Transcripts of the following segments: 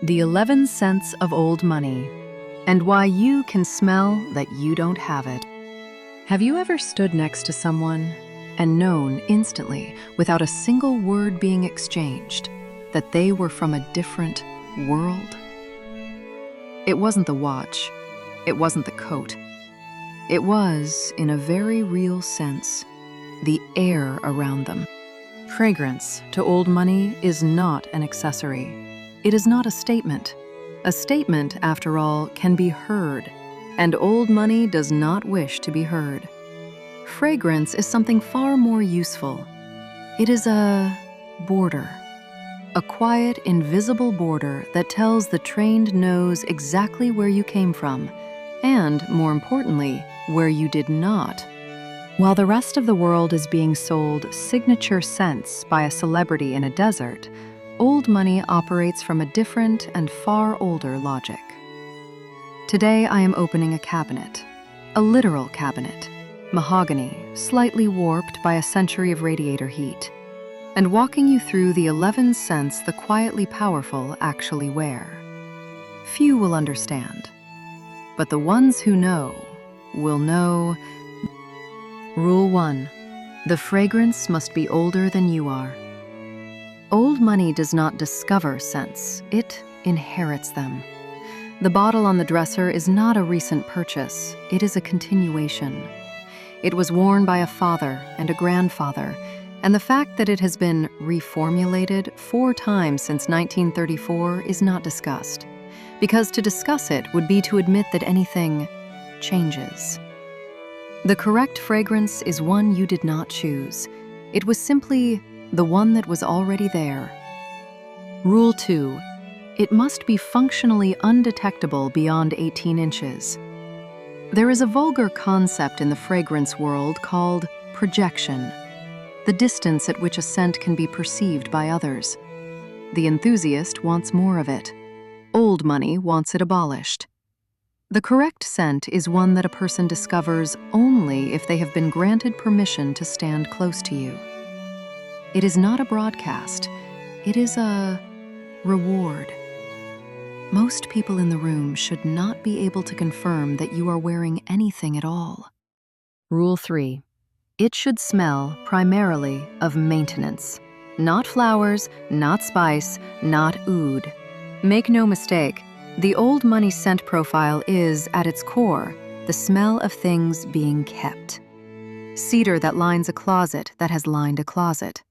The 11 Cents of Old Money, and Why You Can Smell That You Don't Have It. Have you ever stood next to someone and known instantly, without a single word being exchanged, that they were from a different world? It wasn't the watch. It wasn't the coat. It was, in a very real sense, the air around them. Fragrance, to old money, is not an accessory. It is not a statement. A statement, after all, can be heard, and old money does not wish to be heard. Fragrance is something far more useful. It is a border. A quiet, invisible border that tells the trained nose exactly where you came from, and, more importantly, where you did not. While the rest of the world is being sold signature scents by a celebrity in a desert, old money operates from a different and far older logic. Today I am opening a cabinet, a literal cabinet, mahogany, slightly warped by a century of radiator heat, and walking you through the 11 scents the quietly powerful actually wear. Few will understand, but the ones who know will know. Rule 1. The fragrance must be older than you are. Old money does not discover scents, it inherits them. The bottle on the dresser is not a recent purchase, it is a continuation. It was worn by a father and a grandfather, and the fact that it has been reformulated 4 times since 1934 is not discussed, because to discuss it would be to admit that anything changes. The correct fragrance is one you did not choose. It was simply the one that was already there. Rule 2. It must be functionally undetectable beyond 18 inches. There is a vulgar concept in the fragrance world called projection, the distance at which a scent can be perceived by others. The enthusiast wants more of it. Old money wants it abolished. The correct scent is one that a person discovers only if they have been granted permission to stand close to you. It is not a broadcast. It is a reward. Most people in the room should not be able to confirm that you are wearing anything at all. Rule 3. It should smell primarily of maintenance. Not flowers, not spice, not oud. Make no mistake, the old money scent profile is, at its core, the smell of things being kept. Cedar that lines a closet that has lined a closet.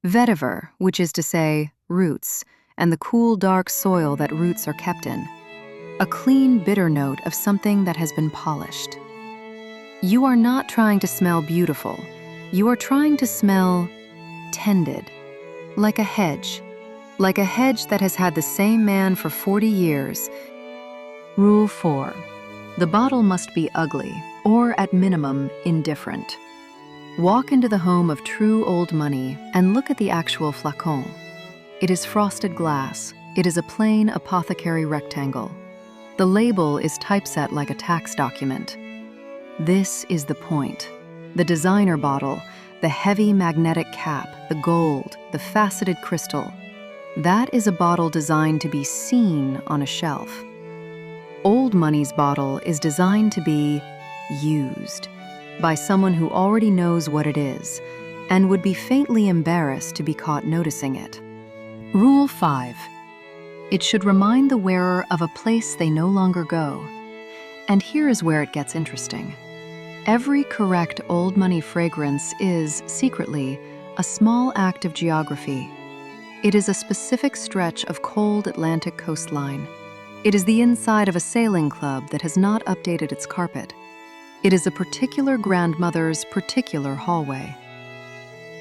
Vetiver, which is to say, roots, and the cool, dark soil that roots are kept in. A clean, bitter note of something that has been polished. You are not trying to smell beautiful. You are trying to smell tended, like a hedge that has had the same man for 40 years. Rule 4. The bottle must be ugly, or at minimum, indifferent. Walk into the home of true old money and look at the actual flacon. It is frosted glass. It is a plain apothecary rectangle. The label is typeset like a tax document. This is the point. The designer bottle, the heavy magnetic cap, the gold, the faceted crystal. That is a bottle designed to be seen on a shelf. Old money's bottle is designed to be used by someone who already knows what it is and would be faintly embarrassed to be caught noticing it. Rule 5. It should remind the wearer of a place they no longer go. And here is where it gets interesting. Every correct old money fragrance is, secretly, a small act of geography. It is a specific stretch of cold Atlantic coastline. It is the inside of a sailing club that has not updated its carpet. It is a particular grandmother's particular hallway.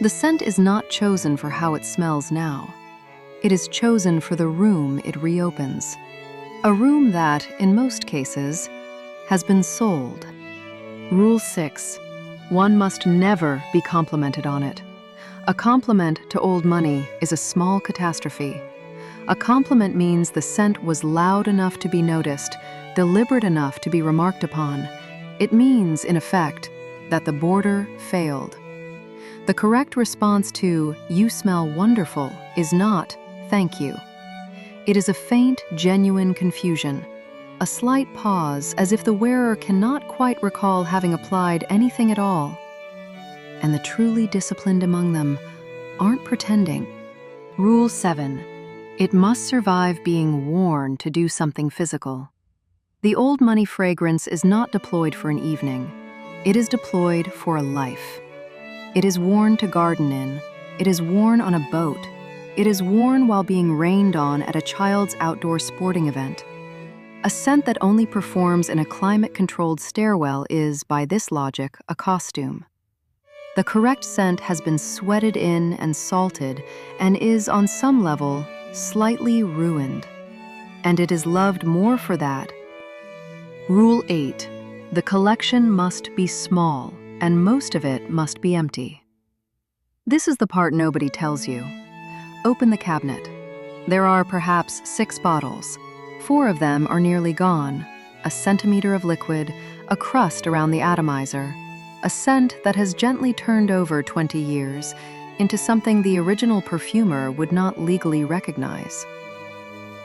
The scent is not chosen for how it smells now. It is chosen for the room it reopens. A room that, in most cases, has been sold. Rule 6. One must never be complimented on it. A compliment to old money is a small catastrophe. A compliment means the scent was loud enough to be noticed, deliberate enough to be remarked upon. It means, in effect, that the border failed. The correct response to "you smell wonderful" is not "thank you." It is a faint, genuine confusion, a slight pause as if the wearer cannot quite recall having applied anything at all. And the truly disciplined among them aren't pretending. Rule 7. It must survive being worn to do something physical. The old money fragrance is not deployed for an evening. It is deployed for a life. It is worn to garden in. It is worn on a boat. It is worn while being rained on at a child's outdoor sporting event. A scent that only performs in a climate-controlled stairwell is, by this logic, a costume. The correct scent has been sweated in and salted and is, on some level, slightly ruined. And it is loved more for that. Rule 8. The collection must be small, and most of it must be empty. This is the part nobody tells you. Open the cabinet. There are perhaps 6 bottles. 4 of them are nearly gone, a centimeter of liquid, a crust around the atomizer, a scent that has gently turned over 20 years into something the original perfumer would not legally recognize.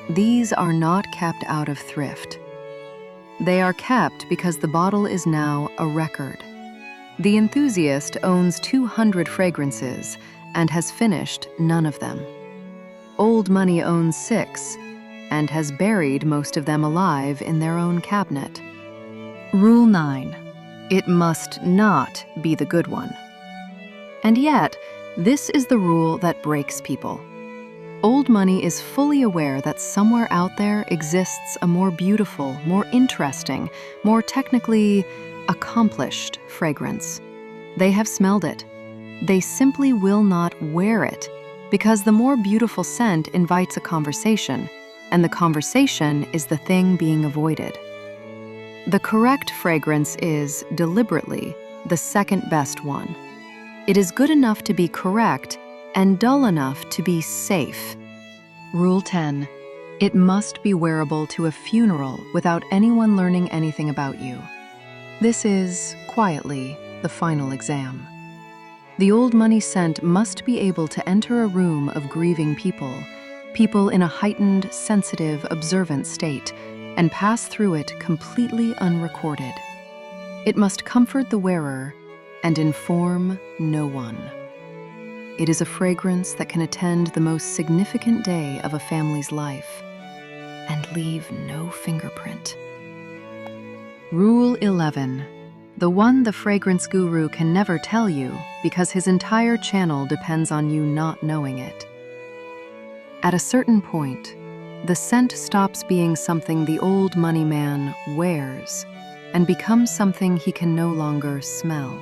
These are not kept out of thrift. They are kept because the bottle is now a record. The enthusiast owns 200 fragrances and has finished none of them. Old money owns 6 and has buried most of them alive in their own cabinet. Rule 9. It must not be the good one. And yet, this is the rule that breaks people. Old money is fully aware that somewhere out there exists a more beautiful, more interesting, more technically accomplished fragrance. They have smelled it. They simply will not wear it because the more beautiful scent invites a conversation, and the conversation is the thing being avoided. The correct fragrance is, deliberately, the second best one. It is good enough to be correct and dull enough to be safe. Rule 10. It must be wearable to a funeral without anyone learning anything about you. This is, quietly, the final exam. The old money scent must be able to enter a room of grieving people in a heightened, sensitive, observant state, and pass through it completely unrecorded. It must comfort the wearer and inform no one. It is a fragrance that can attend the most significant day of a family's life and leave no fingerprint. Rule 11. The one the fragrance guru can never tell you because his entire channel depends on you not knowing it. At a certain point, the scent stops being something the old money man wears and becomes something he can no longer smell.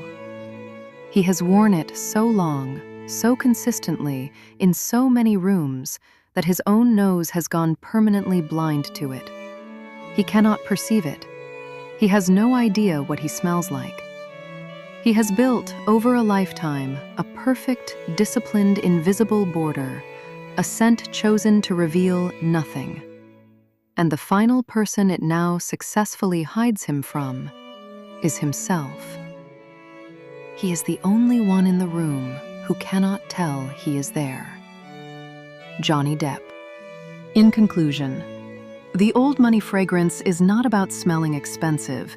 He has worn it so long, so consistently, in so many rooms, that his own nose has gone permanently blind to it. He cannot perceive it. He has no idea what he smells like. He has built, over a lifetime, a perfect, disciplined, invisible border, a scent chosen to reveal nothing. And the final person it now successfully hides him from is himself. He is the only one in the room who cannot tell he is there. Johnny Depp. In conclusion, the old money fragrance is not about smelling expensive.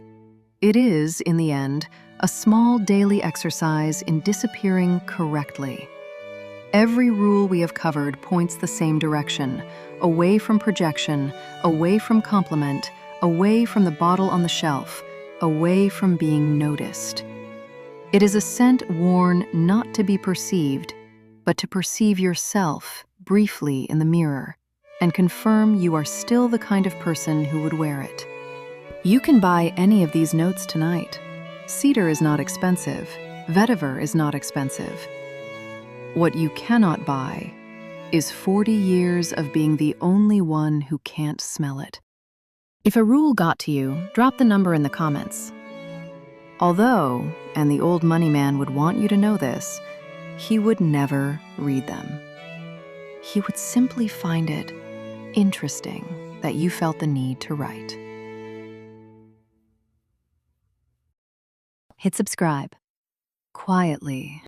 It is, in the end, a small daily exercise in disappearing correctly. Every rule we have covered points the same direction, away from projection, away from compliment, away from the bottle on the shelf, away from being noticed. It is a scent worn not to be perceived, but to perceive yourself briefly in the mirror and confirm you are still the kind of person who would wear it. You can buy any of these notes tonight. Cedar is not expensive. Vetiver is not expensive. What you cannot buy is 40 years of being the only one who can't smell it. If a rule got to you, drop the number in the comments. Although, and the old money man would want you to know this, he would never read them. He would simply find it interesting that you felt the need to write. Hit subscribe. Quietly.